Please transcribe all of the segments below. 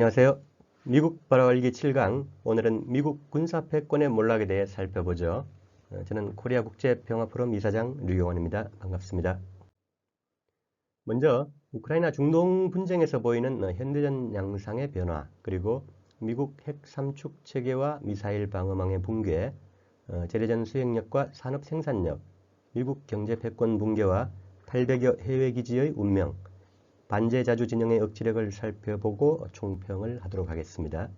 안녕하세요. 미국 바로 알기 7강. 오늘은 미국 군사 패권의 몰락에 대해 살펴보죠. 저는 코리아 국제평화포럼 이사장 류용원입니다. 반갑습니다. 먼저 우크라이나 중동 분쟁에서 보이는 현대전 양상의 변화, 그리고 미국 핵 삼축 체계와 미사일 방어망의 붕괴, 재래전 수행력과 산업 생산력, 미국 경제 패권 붕괴와 800여 해외 기지의 운명, 반제 자주 진영의 억지력을 살펴보고 총평을 하도록 하겠습니다.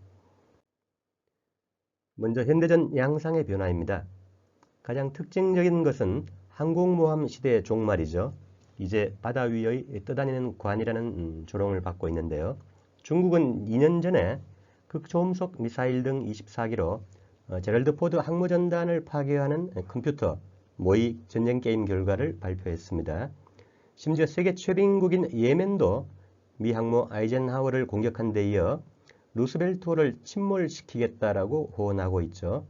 먼저 현대전 양상의 변화입니다. 가장 특징적인 것은 항공모함 시대의 종말이죠. 이제 바다 위의 떠다니는 관이라는 조롱을 받고 있는데요. 중국은 2년 전에 극초음속 미사일 등 24기로 제럴드 포드 항모전단을 파괴하는 컴퓨터 모의 전쟁 게임 결과를 발표했습니다. 심지어 세계 최빈국인 예멘도 미 항모 아이젠하워를 공격한 데 이어 루스벨트호를 침몰시키겠다라고 호언하고 있죠.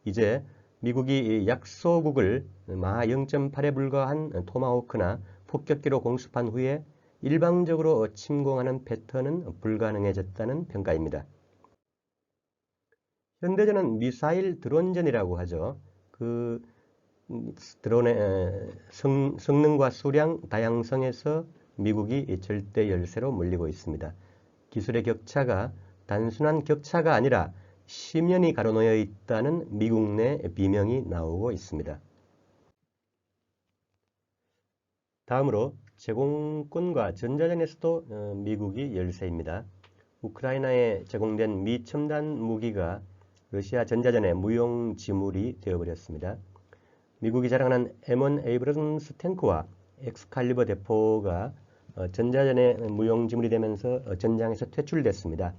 이제 미국이 약소국을 마하 0.8에 불과한 토마호크나 폭격기로 공습한 후에 일방적으로 침공하는 패턴은 불가능해졌다는 평가입니다. 현대전은 미사일 드론전이라고 하죠. 그 드론의 성능과 수량, 다양성에서 미국이 절대 열세로 몰리고 있습니다. 기술의 격차가 단순한 격차가 아니라 10년이 가로놓여 있다는 미국 내 비명이 나오고 있습니다. 다음으로 제공권과 전자전에서도 미국이 열세입니다. 우크라이나에 제공된 미 첨단 무기가 러시아 전자전의 무용지물이 되어버렸습니다. 미국이 자랑하는 M1 에이브럼스 탱크와 엑스칼리버 대포가 전자전의 무용지물이 되면서 전장에서 퇴출됐습니다.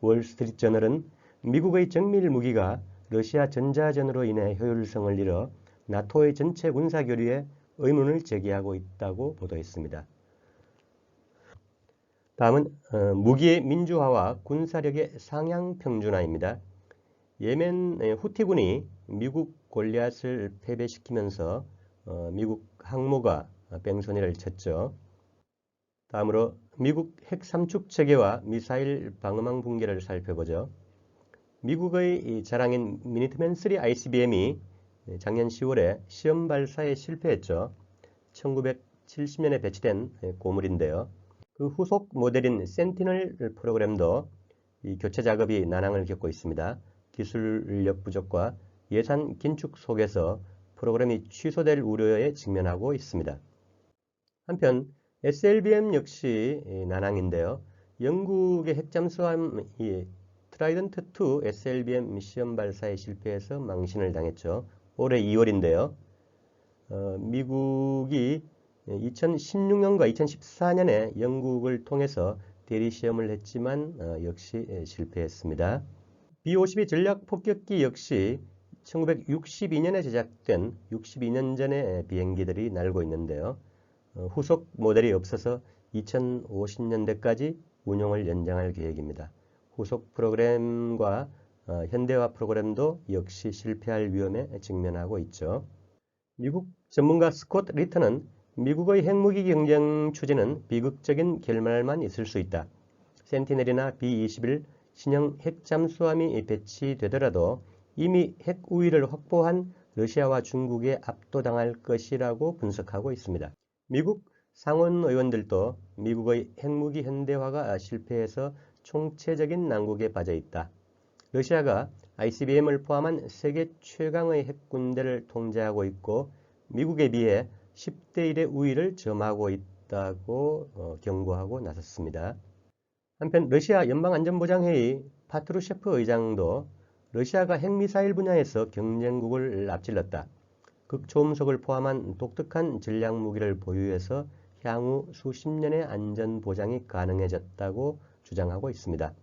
월스트리트 저널은 미국의 정밀 무기가 러시아 전자전으로 인해 효율성을 잃어 나토의 전체 군사 교류에 의문을 제기하고 있다고 보도했습니다. 다음은 무기의 민주화와 군사력의 상향 평준화입니다. 예멘 후티군이 미국 골리앗을 패배시키면서 미국 항모가 뺑소니를 쳤죠. 다음으로 미국 핵 삼축 체계와 미사일 방어망 붕괴를 살펴보죠. 미국의 자랑인 미니트맨 3 ICBM이 작년 10월에 시험 발사에 실패했죠. 1970년에 배치된 고물인데요. 그 후속 모델인 센티널 프로그램도 이 교체 작업이 난항을 겪고 있습니다. 기술력 부족과 예산 긴축 속에서 프로그램이 취소될 우려에 직면하고 있습니다. 한편 SLBM 역시 난항인데요. 영국의 핵잠수함 트라이던트2 SLBM 시험 발사에 실패해서 망신을 당했죠. 올해 2월인데요. 미국이 2016년과 2014년에 영국을 통해서 대리 시험을 했지만 역시 실패했습니다. B-52 전략 폭격기 역시 1962년에 제작된 62년 전의 비행기들이 날고 있는데요. 후속 모델이 없어서 2050년대까지 운용을 연장할 계획입니다. 후속 프로그램과 현대화 프로그램도 역시 실패할 위험에 직면하고 있죠. 미국 전문가 스콧 리터는 미국의 핵무기 경쟁 추진은 비극적인 결말만 있을 수 있다. 센티넬이나 B-21 신형 핵잠수함이 배치되더라도 이미 핵 우위를 확보한 러시아와 중국에 압도당할 것이라고 분석하고 있습니다. 미국 상원 의원들도 미국의 핵무기 현대화가 실패해서 총체적인 난국에 빠져 있다. 러시아가 ICBM을 포함한 세계 최강의 핵군대를 통제하고 있고 미국에 비해 10대 1의 우위를 점하고 있다고 경고하고 나섰습니다. 한편 러시아 연방안전보장회의 파트루셰프 의장도 러시아가 핵미사일 분야에서 경쟁국을 앞질렀다. 극초음속을 포함한 독특한 전략무기를 보유해서 향후 수십 년의 안전보장이 가능해졌다고 주장하고 있습니다.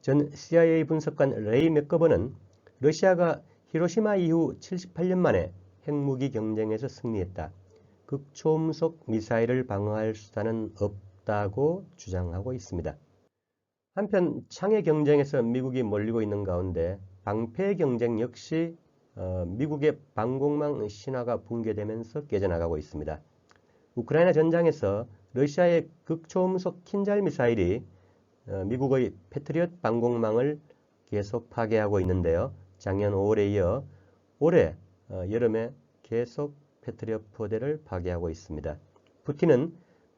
전 CIA 분석관 레이 맥거버는 러시아가 히로시마 이후 78년 만에 핵무기 경쟁에서 승리했다. 극초음속 미사일을 방어할 수단은 없다고 주장하고 있습니다. 한편 창의 경쟁에서 미국이 몰리고 있는 가운데 방패 경쟁 역시 미국의 방공망 신화가 붕괴되면서 깨져나가고 있습니다. 우크라이나 전장에서 러시아의 극초음속 킨잘 미사일이 미국의 패트리엇 방공망을 계속 파괴하고 있는데요. 작년 5월에 이어 올해 여름에 계속 패트리엇 포대를 파괴하고 있습니다. 푸틴은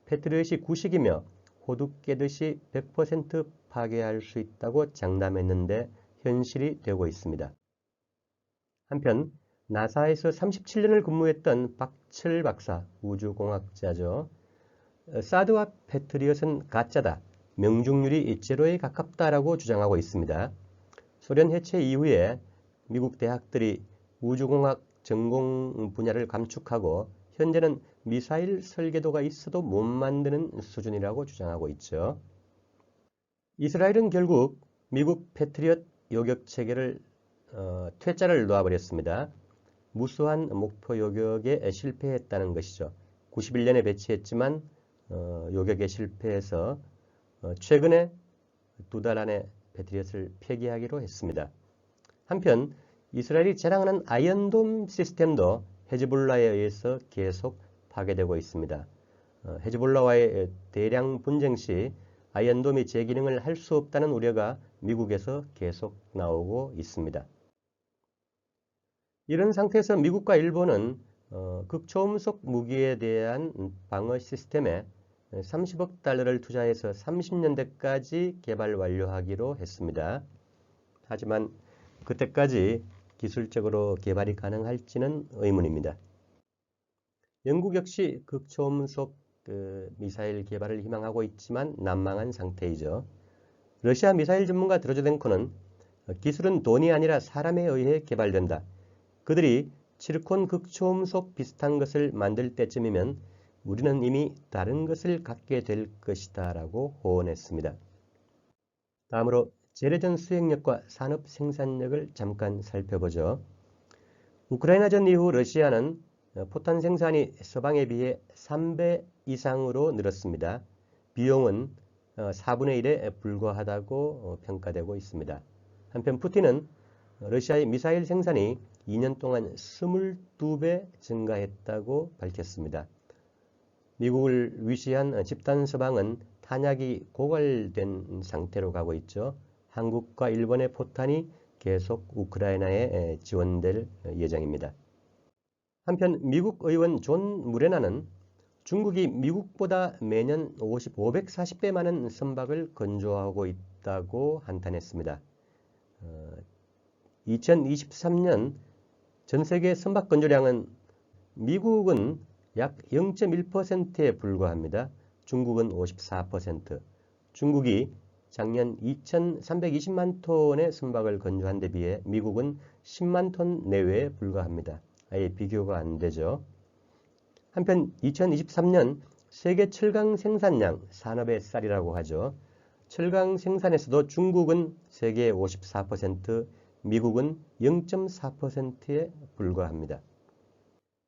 패트리엇이 구식이며 호두 깨듯이 100% 파괴할 수 있다고 장담했는데 현실이 되고 있습니다. 한편 나사에서 37년을 근무했던 박철 박사, 우주공학자죠. 사드와 패트리엇은 가짜다, 명중률이 제로에 가깝다라고 주장하고 있습니다. 소련 해체 이후에 미국 대학들이 우주공학 전공 분야를 감축하고 현재는 미사일 설계도가 있어도 못 만드는 수준이라고 주장하고 있죠. 이스라엘은 결국 미국 패트리엇 요격 체계를 퇴짜를 놓아버렸습니다. 무수한 목표 요격에 실패했다는 것이죠. 91년에 배치했지만 요격에 실패해서 최근에 2달 안에 패트리엇을 폐기하기로 했습니다. 한편 이스라엘이 자랑하는 아이언돔 시스템도 헤즈볼라에 의해서 계속 파괴되고 있습니다. 헤즈볼라와의 대량 분쟁 시 아이언돔이 제 기능을 할 수 없다는 우려가 미국에서 계속 나오고 있습니다. 이런 상태에서 미국과 일본은 극초음속 무기에 대한 방어 시스템에 30억 달러를 투자해서 30년대까지 개발 완료하기로 했습니다. 하지만 그때까지 기술적으로 개발이 가능할지는 의문입니다. 영국 역시 극초음속 미사일 개발을 희망하고 있지만 난망한 상태이죠. 러시아 미사일 전문가 드로저덴코는 기술은 돈이 아니라 사람에 의해 개발된다. 그들이 칠콘 극초음속 비슷한 것을 만들 때쯤이면 우리는 이미 다른 것을 갖게 될 것이다 라고 호언했습니다. 다음으로 재래전 수행력과 산업 생산력을 잠깐 살펴보죠. 우크라이나전 이후 러시아는 포탄 생산이 서방에 비해 3배 이상으로 늘었습니다. 비용은 4분의 1에 불과하다고 평가되고 있습니다. 한편 푸틴은 러시아의 미사일 생산이 2년 동안 22배 증가했다고 밝혔습니다. 미국을 위시한 집단 서방은 탄약이 고갈된 상태로 가고 있죠. 한국과 일본의 포탄이 계속 우크라이나에 지원될 예정입니다. 한편 미국 의원 존 무레나는 중국이 미국보다 매년 540배 많은 선박을 건조하고 있다고 한탄했습니다. 2023년 전 세계 선박 건조량은 미국은 약 0.1%에 불과합니다. 중국은 54%. 중국이 작년 2,320만 톤의 선박을 건조한 데 비해 미국은 10만 톤 내외에 불과합니다. 아예 비교가 안 되죠. 한편 2023년 세계 철강 생산량 산업의 쌀이라고 하죠. 철강 생산에서도 중국은 세계 54%, 미국은 0.4%에 불과합니다.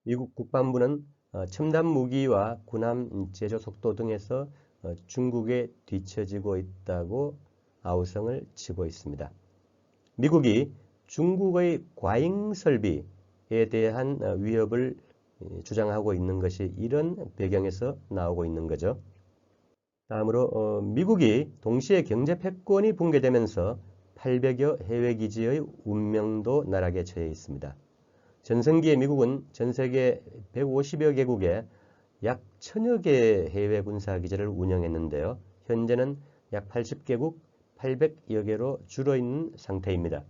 미국 국방부는 첨단 무기와 군함 제조 속도 등에서 중국에 뒤처지고 있다고 아우성을 치고 있습니다. 미국이 중국의 과잉 설비에 대한 위협을 주장하고 있는 것이 이런 배경에서 나오고 있는 거죠. 다음으로 미국이 동시에 경제 패권이 붕괴되면서 800여 해외 기지의 운명도 나락에 처해 있습니다. 전성기에 미국은 전 세계 150여 개국에 약 1000여 개의 해외 군사 기지를 운영했는데요. 현재는 약 80개국 800여 개로 줄어있는 상태입니다.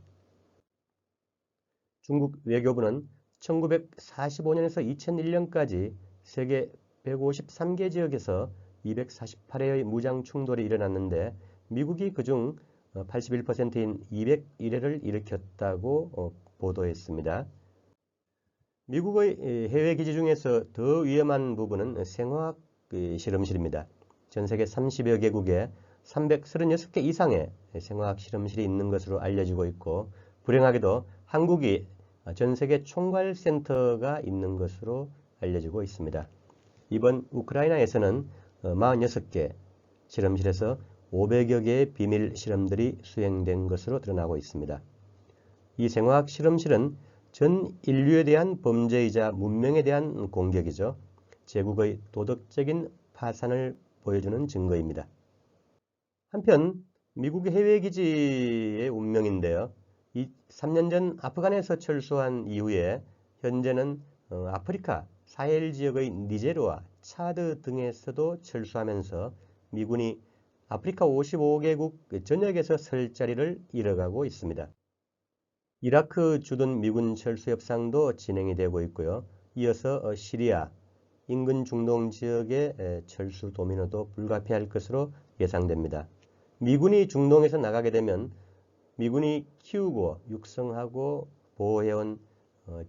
중국 외교부는 1945년에서 2001년까지 세계 153개 지역에서 248회의 무장 충돌이 일어났는데 미국이 그중 81%인 201회를 일으켰다고 보도했습니다. 미국의 해외 기지 중에서 더 위험한 부분은 생화학 실험실입니다. 전 세계 30여 개국에 336개 이상의 생화학 실험실이 있는 것으로 알려지고 있고 불행하게도 한국이 전 세계 총괄센터가 있는 것으로 알려지고 있습니다. 이번 우크라이나에서는 46개 실험실에서 500여 개의 비밀 실험들이 수행된 것으로 드러나고 있습니다. 이 생화학 실험실은 전 인류에 대한 범죄이자 문명에 대한 공격이죠. 제국의 도덕적인 파산을 보여주는 증거입니다. 한편 미국의 해외기지의 운명인데요. 3년 전 아프간에서 철수한 이후에 현재는 아프리카, 사헬 지역의 니제르와 차드 등에서도 철수하면서 미군이 아프리카 55개국 전역에서 설 자리를 잃어가고 있습니다. 이라크 주둔 미군 철수 협상도 진행이 되고 있고요. 이어서 시리아, 인근 중동 지역의 철수 도미노도 불가피할 것으로 예상됩니다. 미군이 중동에서 나가게 되면 미군이 키우고 육성하고 보호해온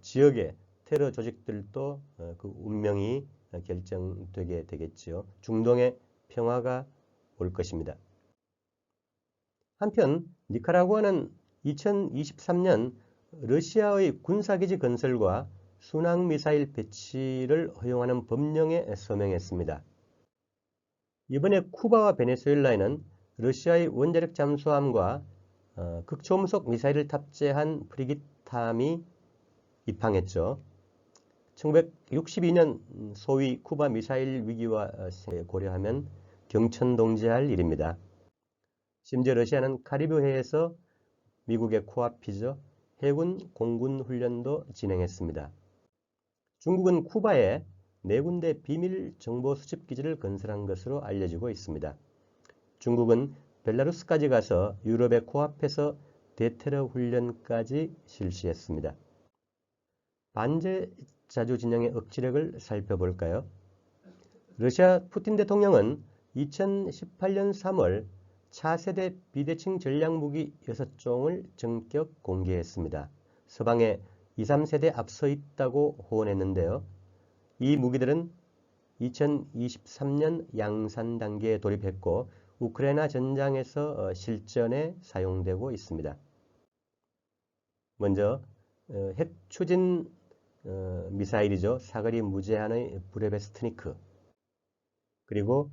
지역의 테러 조직들도 그 운명이 결정되게 되겠지요. 중동의 평화가 올 것입니다. 한편 니카라구아는 2023년 러시아의 군사기지 건설과 순항미사일 배치를 허용하는 법령에 서명했습니다. 이번에 쿠바와 베네수엘라에는 러시아의 원자력 잠수함과 극초음속 미사일을 탑재한 프리기탐이 입항했죠. 1962년 소위 쿠바 미사일 위기와 고려하면 경천동지할 일입니다. 심지어 러시아는 카리브해에서 미국의 코앞이죠. 해군 공군 훈련도 진행했습니다. 중국은 쿠바에 4군데 비밀 정보 수집 기지를 건설한 것으로 알려지고 있습니다. 중국은 벨라루스까지 가서 유럽의 코앞에서 대테러 훈련까지 실시했습니다. 반제 자주 진영의 억지력을 살펴볼까요? 러시아 푸틴 대통령은 2018년 3월 차세대 비대칭 전략무기 6종을 전격 공개했습니다. 서방에 2, 3세대 앞서 있다고 호언했는데요. 이 무기들은 2023년 양산 단계에 돌입했고 우크라이나 전장에서 실전에 사용되고 있습니다. 먼저 핵 추진 미사일이죠. 사거리 무제한의 브레베스트니크, 그리고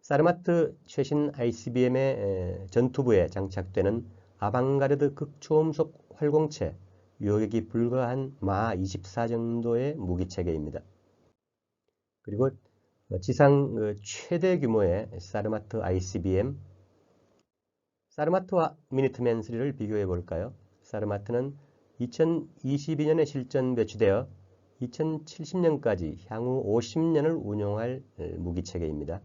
사르마트 최신 ICBM의 전투부에 장착되는 아방가르드 극초음속 활공체, 유효격이 불과한 마하 24 정도의 무기체계입니다. 그리고 지상 최대 규모의 사르마트 ICBM, 사르마트와 미니트맨 3를 비교해 볼까요? 사르마트는 2022년에 실전 배치되어 2070년까지 향후 50년을 운용할 무기체계입니다.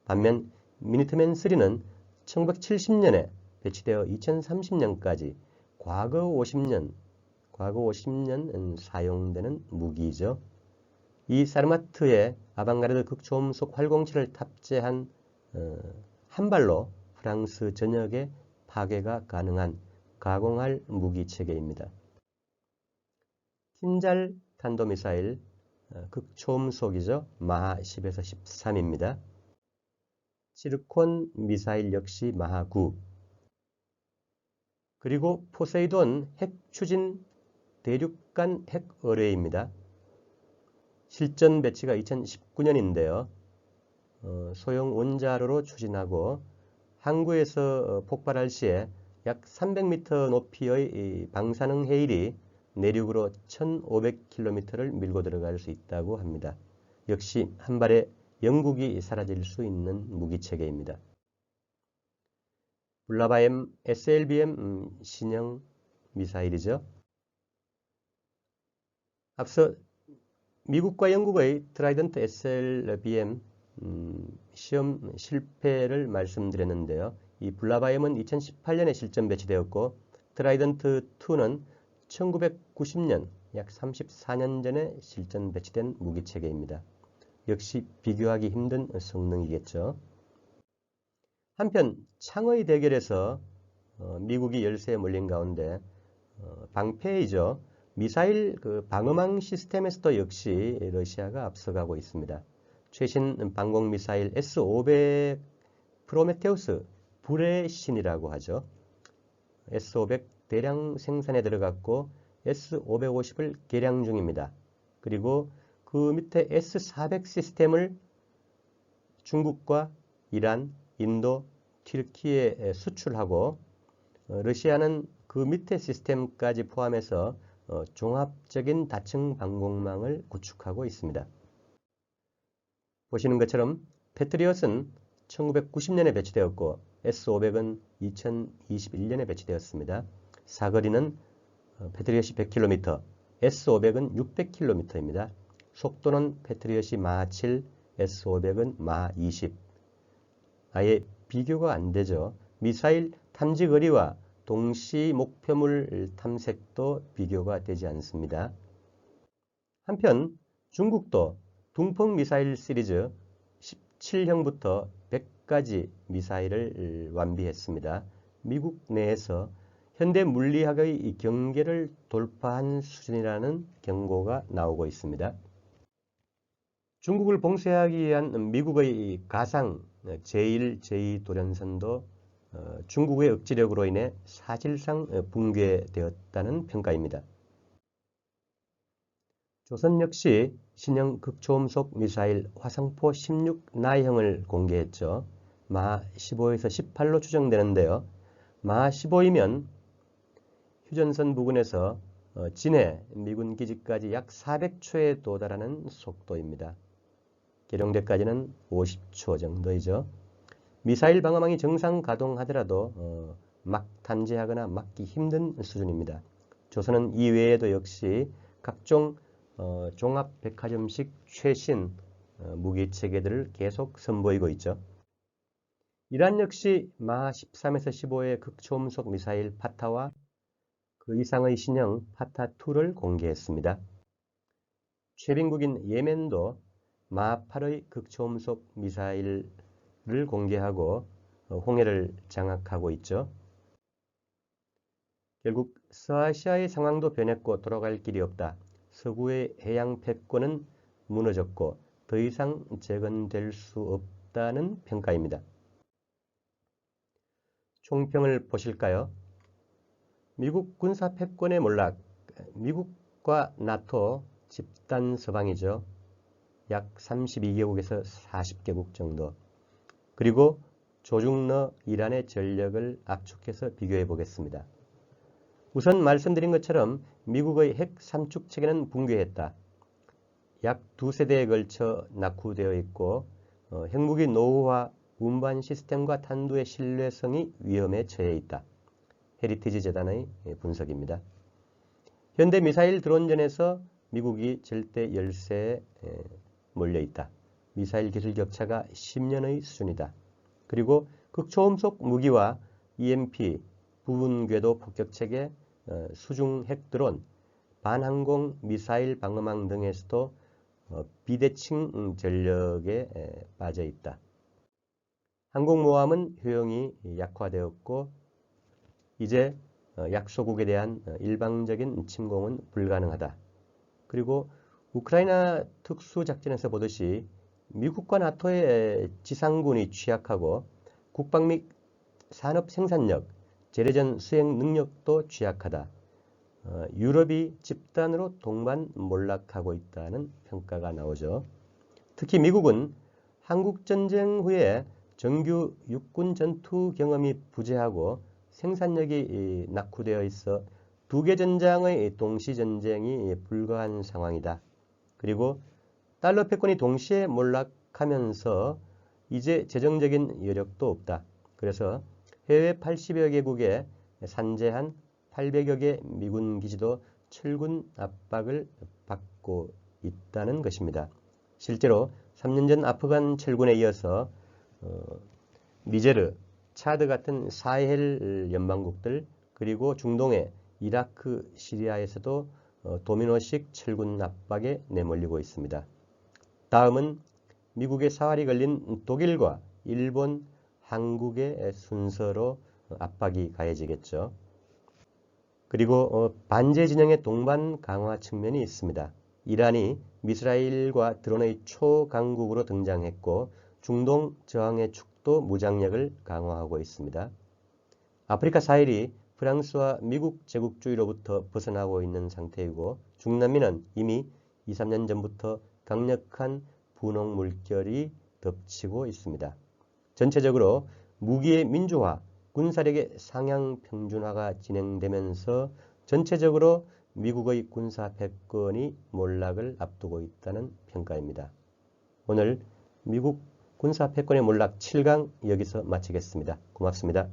반면 미니트맨 3는 1970년에 배치되어 2030년까지 과거 50년 사용되는 무기이죠. 이 사르마트에 아방가르드 극초음속 활공체를 탑재한 한 발로 프랑스 전역에 파괴가 가능한 가공할 무기체계입니다. 킨잘 탄도미사일 극초음속이죠. 마하 10에서 13입니다. 시르콘 미사일 역시 마하 9. 그리고 포세이돈 핵 추진 대륙간 핵 어뢰입니다. 실전 배치가 2019년인데요. 소형 원자로로 추진하고 항구에서 폭발할 시에 약 300m 높이의 방사능 해일이 내륙으로 1500km를 밀고 들어갈 수 있다고 합니다. 역시 한 발에 영국이 사라질 수 있는 무기체계입니다. 블라바엠 SLBM 신형 미사일이죠. 앞서 미국과 영국의 트라이던트 SLBM 시험 실패를 말씀드렸는데요. 이 블라바엠은 2018년에 실전 배치되었고 트라이던트 2는 1990년 약 34년 전에 실전 배치된 무기체계입니다. 역시 비교하기 힘든 성능이겠죠. 한편 창의 대결에서 미국이 열세에 몰린 가운데 방패이죠. 미사일 방어망 시스템에서도 역시 러시아가 앞서가고 있습니다. 최신 방공미사일 S-500 프로메테우스 불의 신이라고 하죠. S-500 대량 생산에 들어갔고 S-550을 개량 중입니다. 그리고 그 밑에 S-400 시스템을 중국과 이란, 인도, 튀르키예에 수출하고 러시아는 그 밑에 시스템까지 포함해서 종합적인 다층 방공망을 구축하고 있습니다. 보시는 것처럼 패트리엇은 1990년에 배치되었고 S-500은 2021년에 배치되었습니다. 사거리는 패트리엇이 100km, S-500은 600km입니다. 속도는 패트리엇이 마 7, S-500은 마 20. 아예 비교가 안 되죠. 미사일 탐지 거리와 동시 목표물 탐색도 비교가 되지 않습니다. 한편 중국도 둥펑 미사일 시리즈 17형부터 100가지 미사일을 완비했습니다. 미국 내에서 현대 물리학의 경계를 돌파한 수준이라는 경고가 나오고 있습니다. 중국을 봉쇄하기 위한 미국의 가상 제1, 제2 도련선도 중국의 억지력으로 인해 사실상 붕괴되었다는 평가입니다. 조선 역시 신형 극초음속 미사일 화성포 16 나이형을 공개했죠. 마 15에서 18로 추정되는데요. 마 15이면 휴전선 부근에서 진해 미군 기지까지 약 400초에 도달하는 속도입니다. 계룡대까지는 50초 정도이죠. 미사일 방어망이 정상 가동하더라도 막 탐지하거나 막기 힘든 수준입니다. 조선은 이외에도 역시 각종 종합백화점식 최신 무기 체계들을 계속 선보이고 있죠. 이란 역시 마 13에서 15의 극초음속 미사일 파타와 그 이상의 신형 파타2를 공개했습니다. 최빈국인 예멘도 마 8의 극초음속 미사일을 공개하고 홍해를 장악하고 있죠. 결국 서아시아의 상황도 변했고 돌아갈 길이 없다. 서구의 해양 패권은 무너졌고 더 이상 재건될 수 없다는 평가입니다. 총평을 보실까요? 미국 군사 패권의 몰락, 미국과 나토 집단 서방이죠. 약 32개국에서 40개국 정도. 그리고 조중러 이란의 전력을 압축해서 비교해 보겠습니다. 우선 말씀드린 것처럼 미국의 핵 3축 체계는 붕괴했다. 약 2세대에 걸쳐 낙후되어 있고 핵무기 노후화, 운반 시스템과 탄두의 신뢰성이 위험에 처해 있다. 헤리티지 재단의 분석입니다. 현대 미사일 드론전에서 미국이 절대 열세에 몰려있다. 미사일 기술 격차가 10년의 수준이다. 그리고 극초음속 무기와 EMP, 부분 궤도 폭격체계, 수중 핵 드론, 반항공 미사일 방어망 등에서도 비대칭 전력에 빠져 있다. 항공모함은 효용이 약화되었고 이제 약소국에 대한 일방적인 침공은 불가능하다. 그리고 우크라이나 특수작전에서 보듯이 미국과 나토의 지상군이 취약하고 국방 및 산업 생산력, 재래전 수행 능력도 취약하다. 유럽이 집단으로 동반 몰락하고 있다는 평가가 나오죠. 특히 미국은 한국전쟁 후에 정규 육군 전투 경험이 부재하고 생산력이 낙후되어 있어 두 개 전장의 동시 전쟁이 불가한 상황이다. 그리고 달러 패권이 동시에 몰락하면서 이제 재정적인 여력도 없다. 그래서 해외 80여 개국에 산재한 800여 개 미군 기지도 철군 압박을 받고 있다는 것입니다. 실제로 3년 전 아프간 철군에 이어서 니제르, 차드 같은 사헬 연방국들 그리고 중동의 이라크, 시리아에서도 도미노식 철군 압박에 내몰리고 있습니다. 다음은 미국의 사활이 걸린 독일과 일본, 한국의 순서로 압박이 가해지겠죠. 그리고 반제 진영의 동반 강화 측면이 있습니다. 이란이 이스라엘과 드론의 초강국으로 등장했고 중동 저항의 축도 무장력을 강화하고 있습니다. 아프리카 사헬이 프랑스와 미국 제국주의로부터 벗어나고 있는 상태이고 중남미는 이미 2, 3년 전부터 강력한 분홍 물결이 덮치고 있습니다. 전체적으로 무기의 민주화, 군사력의 상향 평준화가 진행되면서 전체적으로 미국의 군사 패권이 몰락을 앞두고 있다는 평가입니다. 오늘 미국 군사 패권의 몰락 7강 여기서 마치겠습니다. 고맙습니다.